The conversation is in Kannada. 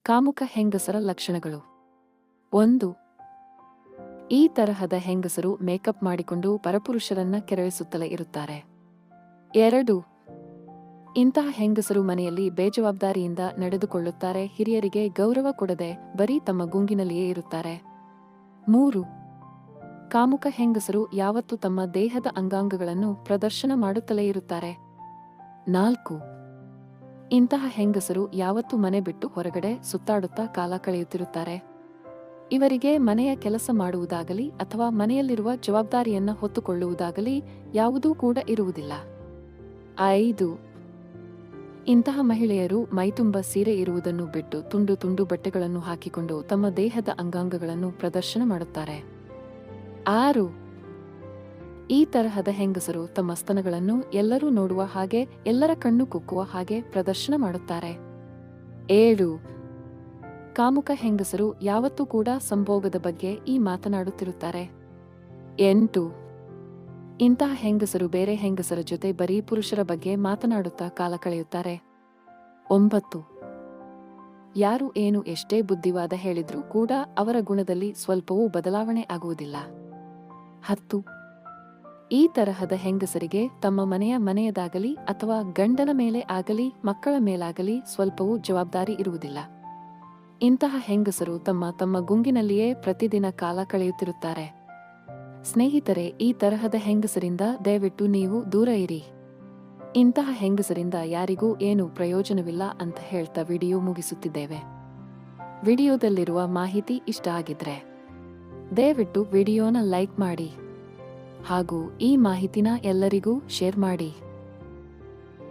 ಕಾಮುಕ ಹೆಂಗಸರ ಲಕ್ಷಣಗಳು. 1. ಈ ತರಹದ ಹೆಂಗಸರು ಮೇಕಪ್ ಮಾಡಿಕೊಂಡು ಪರಪುರುಷರನ್ನ ಕೆರಳಿಸುತ್ತಲೇ ಇರುತ್ತಾರೆ. 2. ಇಂತಹ ಹೆಂಗಸರು ಮನೆಯಲ್ಲಿ ಬೇಜವಾಬ್ದಾರಿಯಿಂದ ನಡೆದುಕೊಳ್ಳುತ್ತಾರೆ, ಹಿರಿಯರಿಗೆ ಗೌರವ ಕೊಡದೆ ಬರೀ ತಮ್ಮ ಗುಂಗಿನಲ್ಲಿಯೇ ಇರುತ್ತಾರೆ. 3. ಕಾಮುಕ ಹೆಂಗಸರು ಯಾವತ್ತೂ ತಮ್ಮ ದೇಹದ ಅಂಗಾಂಗಗಳನ್ನು ಪ್ರದರ್ಶನ ಮಾಡುತ್ತಲೇ ಇರುತ್ತಾರೆ. 4. ಇಂತಹ ಹೆಂಗಸರು ಯಾವತ್ತೂ ಮನೆ ಬಿಟ್ಟು ಹೊರಗಡೆ ಸುತ್ತಾಡುತ್ತಾ ಕಾಲ ಕಳೆಯುತ್ತಿರುತ್ತಾರೆ. ಇವರಿಗೆ ಮನೆಯ ಕೆಲಸ ಮಾಡುವುದಾಗಲಿ ಅಥವಾ ಮನೆಯಲ್ಲಿರುವ ಜವಾಬ್ದಾರಿಯನ್ನ ಹೊತ್ತುಕೊಳ್ಳುವುದಾಗಲಿ ಯಾವುದೂ ಕೂಡ ಇರುವುದಿಲ್ಲ. 5. ಇಂತಹ ಮಹಿಳೆಯರು ಮೈತುಂಬ ಸೀರೆ ಇರುವುದನ್ನು ಬಿಟ್ಟು ತುಂಡು ತುಂಡು ಬಟ್ಟೆಗಳನ್ನು ಹಾಕಿಕೊಂಡು ತಮ್ಮ ದೇಹದ ಅಂಗಾಂಗಗಳನ್ನು ಪ್ರದರ್ಶನ ಮಾಡುತ್ತಾರೆ. 6. ಈ ತರಹದ ಹೆಂಗಸರು ತಮ್ಮ ಸ್ತನಗಳನ್ನು ಎಲ್ಲರೂ ನೋಡುವ ಹಾಗೆ, ಎಲ್ಲರ ಕಣ್ಣು ಕುಕ್ಕುವ ಹಾಗೆ ಪ್ರದರ್ಶನ ಮಾಡುತ್ತಾರೆ. 7. ಕಾಮುಕ ಹೆಂಗಸರು ಯಾವತ್ತೂ ಕೂಡ ಸಂಭೋಗದ ಬಗ್ಗೆ ಮಾತನಾಡುತ್ತಿರುತ್ತಾರೆ. 8. ಇಂತಹ ಹೆಂಗಸರು ಬೇರೆ ಹೆಂಗಸರ ಜೊತೆ ಬರೀ ಪುರುಷರ ಬಗ್ಗೆ ಮಾತನಾಡುತ್ತಾ ಕಾಲ ಕಳೆಯುತ್ತಾರೆ. 9. ಯಾರು ಏನು ಎಷ್ಟೇ ಬುದ್ಧಿವಾದ ಹೇಳಿದ್ರೂ ಕೂಡ ಅವರ ಗುಣದಲ್ಲಿ ಸ್ವಲ್ಪವೂ ಬದಲಾವಣೆ ಆಗುವುದಿಲ್ಲ. 10. ಈ ತರಹದ ಹೆಂಗಸರಿಗೆ ತಮ್ಮ ಮನೆಯದಾಗಲಿ ಅಥವಾ ಗಂಡನ ಮೇಲೆ ಆಗಲಿ ಮಕ್ಕಳ ಮೇಲಾಗಲಿ ಸ್ವಲ್ಪವೂ ಜವಾಬ್ದಾರಿ ಇರುವುದಿಲ್ಲ. ಇಂತಹ ಹೆಂಗಸರು ತಮ್ಮ ಗುಂಗಿನಲ್ಲಿಯೇ ಪ್ರತಿದಿನ ಕಾಲ ಕಳೆಯುತ್ತಿರುತ್ತಾರೆ. ಸ್ನೇಹಿತರೆ, ಈ ತರಹದ ಹೆಂಗಸರಿಂದ ದಯವಿಟ್ಟು ನೀವು ದೂರ ಇರಿ. ಇಂತಹ ಹೆಂಗಸರಿಂದ ಯಾರಿಗೂ ಏನು ಪ್ರಯೋಜನವಿಲ್ಲ ಅಂತ ಹೇಳ್ತಾ ವಿಡಿಯೋ ಮುಗಿಸುತ್ತಿದ್ದೇವೆ. ವಿಡಿಯೋದಲ್ಲಿರುವ ಮಾಹಿತಿ ಇಷ್ಟ ಆಗಿದ್ರೆ ದಯವಿಟ್ಟು ವಿಡಿಯೋನ ಲೈಕ್ ಮಾಡಿ ಹಾಗೂ ಈ ಮಾಹಿತಿನ ಎಲ್ಲರಿಗೂ ಶೇರ್ ಮಾಡಿ.